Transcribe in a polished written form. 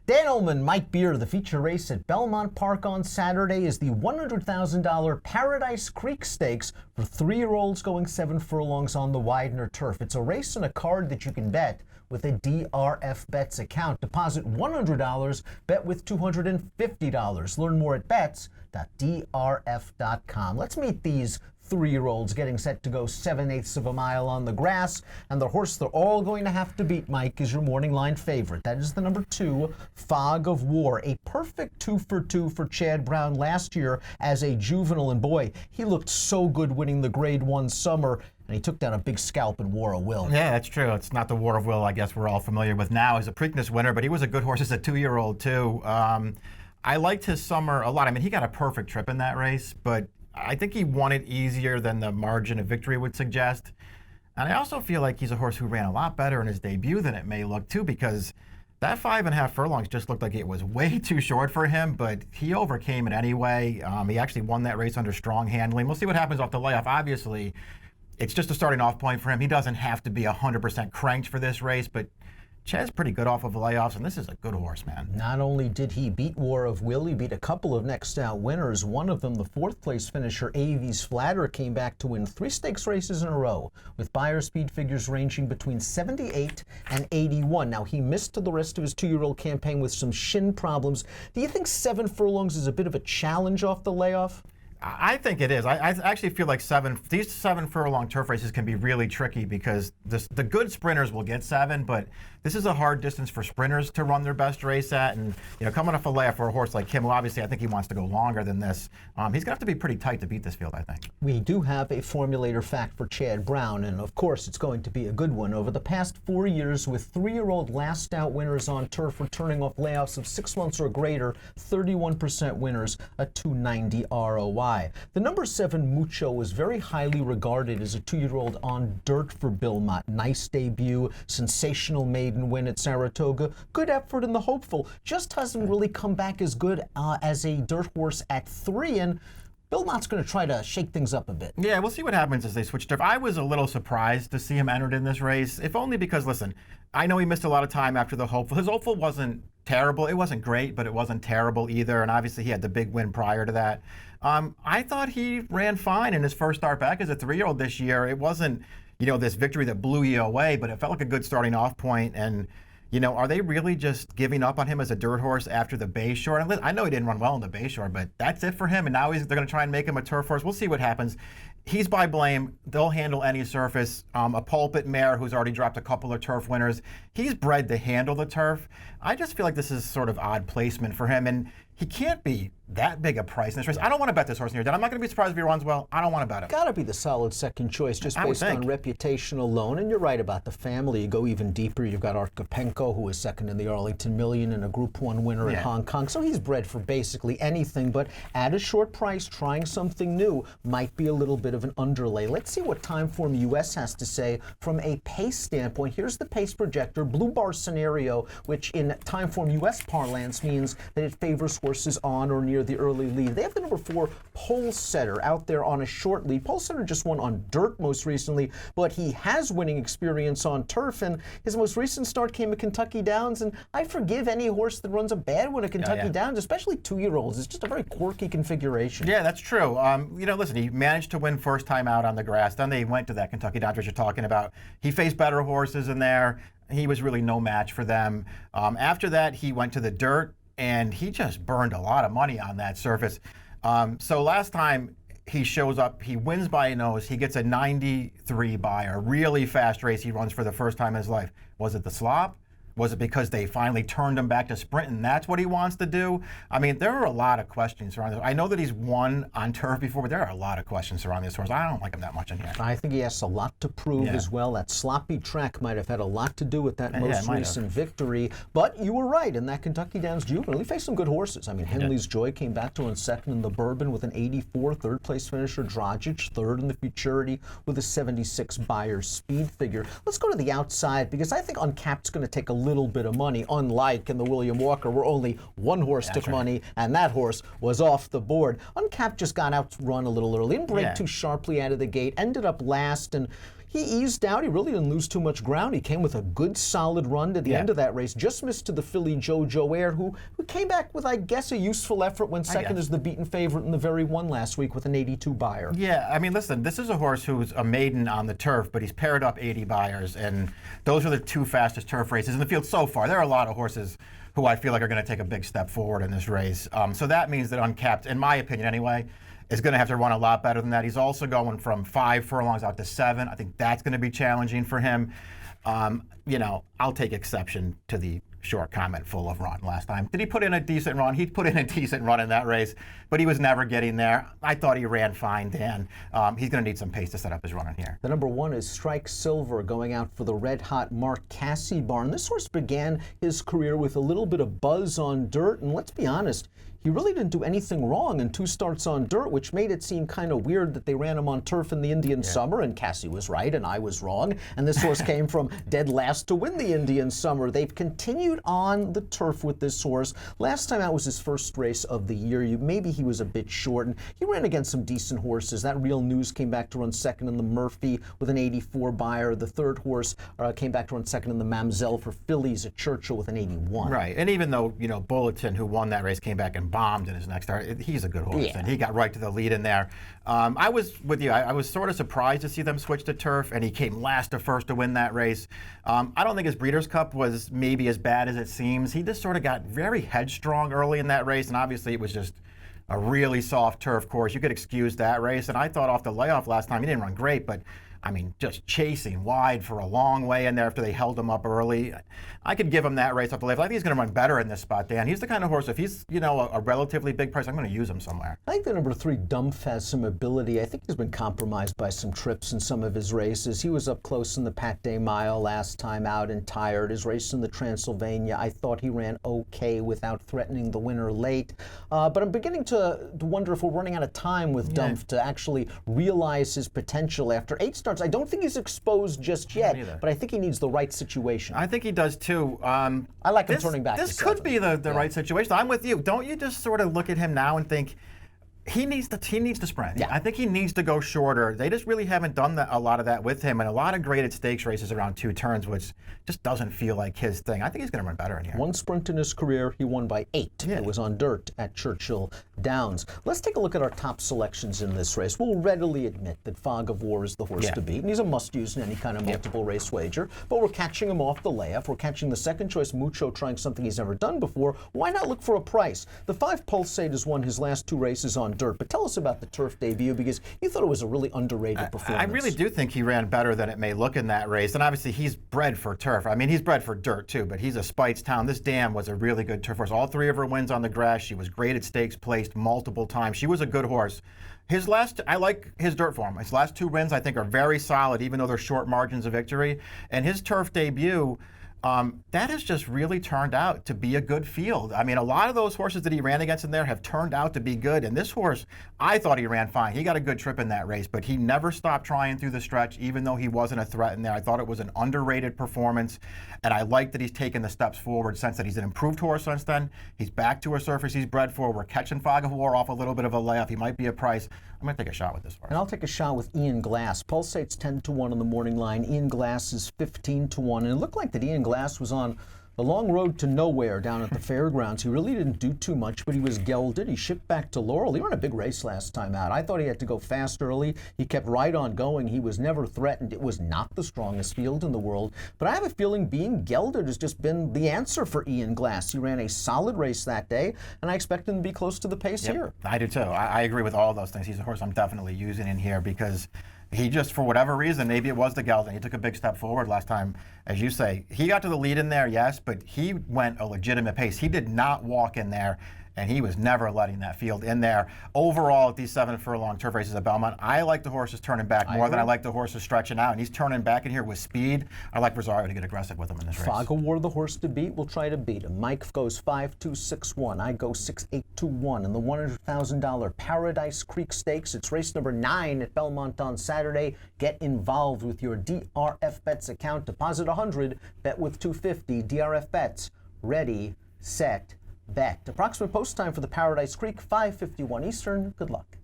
Dan Illman, Mike Beer. The feature race at Belmont Park on Saturday is the $100,000 Paradise Creek Stakes for 3-year-olds going 7 furlongs on the Widener turf. It's a race and a card that you can bet with a DRF Bets account. Deposit $100, bet with $250. Learn more at bets.drf.com. Let's meet these 3-year-olds getting set to go 7/8 of a mile on the grass. And the horse they're all going to have to beat, Mike, is your morning line favorite. That is the number 2, Fog of War. A perfect 2 for 2 for Chad Brown last year as a juvenile. And boy, he looked so good winning the Grade 1 summer. And he took down a big scalp in War of Will. Yeah, that's true. It's not the War of Will I guess we're all familiar with now as a Preakness winner, but he was a good horse as a 2-year-old too. I liked his summer a lot. I mean, he got a perfect trip in that race, but I think he won it easier than the margin of victory would suggest. And I also feel like he's a horse who ran a lot better in his debut than it may look too, because that 5.5 furlongs just looked like it was way too short for him, but he overcame it anyway. He actually won that race under strong handling. We'll see what happens off the layoff. Obviously, it's just a starting off point for him. He doesn't have to be 100% cranked for this race, but Chad's pretty good off of layoffs, and this is a good horse, man. Not only did he beat War of Will, he beat a couple of next out winners. One of them, the 4th place finisher, Avies Flatter, came back to win 3 stakes races in a row, with Beyer speed figures ranging between 78 and 81. Now, he missed the rest of his 2-year-old campaign with some shin problems. Do you think 7 furlongs is a bit of a challenge off the layoff? I think it is. I actually feel like these 7 furlong turf races can be really tricky because the good sprinters will get 7, but this is a hard distance for sprinters to run their best race at. And coming off a layoff for a horse like him, who obviously I think he wants to go longer than this, he's gonna have to be pretty tight to beat this field, I think. We do have a formulator fact for Chad Brown, and of course it's going to be a good one. Over the past 4 years, with 3-year-old last out winners on turf returning off layoffs of 6 months or greater, 31% winners, a 290 ROI. The number 7 Mucho was very highly regarded as a 2-year-old on dirt for Belmont. Nice debut, sensational maiden win at Saratoga, good effort in the hopeful. Just hasn't really come back as good as a dirt horse at 3, and Belmont's going to try to shake things up a bit. Yeah, we'll see what happens as they switch turf. I was a little surprised to see him entered in this race, if only because, listen, I know he missed a lot of time after the hopeful. His hopeful wasn't terrible. It wasn't great, but it wasn't terrible either. And obviously he had the big win prior to that. I thought he ran fine in his first start back as a 3-year-old this year. It wasn't, this victory that blew you away, but it felt like a good starting off point. And, are they really just giving up on him as a dirt horse after the Bayshore? And I know he didn't run well in the Bayshore, but that's it for him. And now they're going to try and make him a turf horse. We'll see what happens. He's by blame. They'll handle any surface. A pulpit mare who's already dropped a couple of turf winners. He's bred to handle the turf. I just feel like this is sort of odd placement for him. And he can't be that big a price in this race. I don't want to bet this horse in here, Dad. I'm not going to be surprised if he runs well. I don't want to bet him. Got to be the solid second choice just based on reputation alone. And you're right about the family. You go even deeper. You've got Arkapenko, who is second in the Arlington Million and a Group 1 winner in Hong Kong. So he's bred for basically anything. But at a short price, trying something new might be a little bit of an underlay. Let's see what Timeform US has to say from a pace standpoint. Here's the pace projector, blue bar scenario, which in Timeform US parlance means that it favors horses on or near the early lead. They have the number 4 Pole Setter out there on a short lead. Pole Setter just won on dirt most recently, but he has winning experience on turf, and his most recent start came at Kentucky Downs, and I forgive any horse that runs a bad one at Kentucky Downs, especially 2-year-olds. It's just a very quirky configuration. Yeah, that's true. Listen, he managed to win first time out on the grass. Then they went to that Kentucky Downs race you're talking about. He faced better horses in there. He was really no match for them. After that, he went to the dirt, and he just burned a lot of money on that surface. So last time he shows up, he wins by a nose. He gets a 93 by a really fast race he runs for the first time in his life. Was it the slop? Was it because they finally turned him back to sprint and that's what he wants to do? I mean, there are a lot of questions around this. I know that he's won on turf before, but there are a lot of questions around this horse. I don't like him that much in here. I think he has a lot to prove as well. That sloppy track might have had a lot to do with that most recent victory. But you were right, in that Kentucky Downs Juvenile, he faced some good horses. I mean, Henley's Joy came back to win second in the Bourbon with an 84, third place finisher Dragic, third in the Futurity with a 76 Beyer speed figure. Let's go to the outside, because I think Uncapped's going to take a little bit of money, unlike in the William Walker where only one horse took money, and that horse was off the board. Uncapped just got outrun a little early, didn't break too sharply out of the gate, ended up last, and he eased out. He really didn't lose too much ground. He came with a good, solid run to the end of that race. Just missed to the filly Jojo Air, who came back with, I guess, a useful effort. Went second as the beaten favorite in the very one last week with an 82 buyer. Yeah, I mean, listen, this is a horse who's a maiden on the turf, but he's paired up 80 buyers, and those are the two fastest turf races in the field so far. There are a lot of horses who I feel like are going to take a big step forward in this race. So that means that Uncapped, in my opinion anyway, is going to have to run a lot better than that. He's also going from 5 furlongs out to 7. I think that's going to be challenging for him. You know, I'll take exception to the short comment full of run last time. Did he put in a decent run? He put in a decent run in that race, but he was never getting there. I thought he ran fine, Dan. He's going to need some pace to set up his run in here. The number 1 is Strike Silver, going out for the red-hot Mark Casse barn. This horse began his career with a little bit of buzz on dirt, and let's be honest, he really didn't do anything wrong in 2 starts on dirt, which made it seem kind of weird that they ran him on turf in the Indian Summer, and Casse was right and I was wrong, and this horse came from dead last to win the Indian Summer. They've continued on the turf with this horse. Last time out was his first race of the year. Maybe he was a bit short, and he ran against some decent horses. That Real News came back to run second in the Murphy with an 84 buyer. The third horse came back to run second in the Mamzelle for Phillies at Churchill with an 81. Right, and even though, you know, Bulletin, who won that race, came back and bombed in his next start, he's a good horse, and he got right to the lead in there. I was with you. I was sort of surprised to see them switch to turf, and he came last to first to win that race. I don't think his Breeders' Cup was maybe as bad as it seems. He just sort of got very headstrong early in that race, and obviously it was just a really soft turf course. You could excuse that race, and I thought off the layoff last time he didn't run great, but I mean, just chasing wide for a long way in there after they held him up early. I could give him that race off the layoff. I think he's going to run better in this spot, Dan. He's the kind of horse, if he's, you know, a relatively big price, I'm going to use him somewhere. I think the number 3, Dumph, has some ability. I think he's been compromised by some trips in some of his races. He was up close in the Pat Day Mile last time out and tired. His race in the Transylvania, I thought he ran okay without threatening the winner late. But I'm beginning to wonder if we're running out of time with Dumph to actually realize his potential after 8 starts. I don't think he's exposed just yet, but I think he needs the right situation. I think he does too. I like him turning back. This could be the right situation. I'm with you. Don't you just sort of look at him now and think, he needs to sprint. Yeah. I think he needs to go shorter. They just really haven't done a lot of that with him, and a lot of graded stakes races around 2 turns, which just doesn't feel like his thing. I think he's going to run better in here. 1 sprint in his career, he won by 8. It was on dirt at Churchill Downs. Let's take a look at our top selections in this race. We'll readily admit that Fog of War is the horse to beat, and he's a must-use in any kind of multiple race wager, but we're catching him off the layoff. We're catching the second choice Mucho trying something he's never done before. Why not look for a price? The 5 Pulsate has won his last 2 races on dirt, but tell us about the turf debut, because you thought it was a really underrated performance. I really do think he ran better than it may look in that race, and obviously he's bred for turf. I mean, he's bred for dirt too, but he's a Speightstown. This dam was a really good turf horse. All 3 of her wins on the grass. She was graded stakes placed multiple times. She was a good horse. I like his dirt form. His last 2 wins I think are very solid, even though they're short margins of victory. And his turf debut, that has just really turned out to be a good field. I mean, a lot of those horses that he ran against in there have turned out to be good. And this horse, I thought he ran fine. He got a good trip in that race, but he never stopped trying through the stretch, even though he wasn't a threat in there. I thought it was an underrated performance, and I like that he's taken the steps forward since that. He's an improved horse since then. He's back to a surface he's bred for. We're catching Fog of War off a little bit of a layoff. He might be a price. I'm going to take a shot with this horse. And I'll take a shot with Ian Glass. Pulsate's 10-1 on the morning line. Ian Glass is 15-1. And it looked like that Ian Glass was on the long road to nowhere down at the fairgrounds. He really didn't do too much, but he was gelded. He shipped back to Laurel. He ran a big race last time out. I thought he had to go fast early. He kept right on going. He was never threatened. It was not the strongest field in the world, but I have a feeling being gelded has just been the answer for Ian Glass. He ran a solid race that day, and I expect him to be close to the pace here. I do too. I agree with all those things. He's a horse I'm definitely using in here because he just, for whatever reason, maybe it was the gelding, he took a big step forward last time. As you say, he got to the lead in there, yes, but he went a legitimate pace. He did not walk in there, and he was never letting that field in there. Overall, at these 7 furlong turf races at Belmont, I like the horses turning back more than I like the horses stretching out, and he's turning back in here with speed. I like Rosario to get aggressive with him in this race. Fog of War, the horse to beat. We'll try to beat him. Mike goes 5-2-6-1. I go 6-8-2-1. In the $100,000 Paradise Creek Stakes, it's race number 9 at Belmont on Saturday. Get involved with your DRF Bets account. Deposit $100, bet with $250. DRF Bets, ready, set, bet. Approximate post time for the Paradise Creek, 5:51 Eastern. Good luck.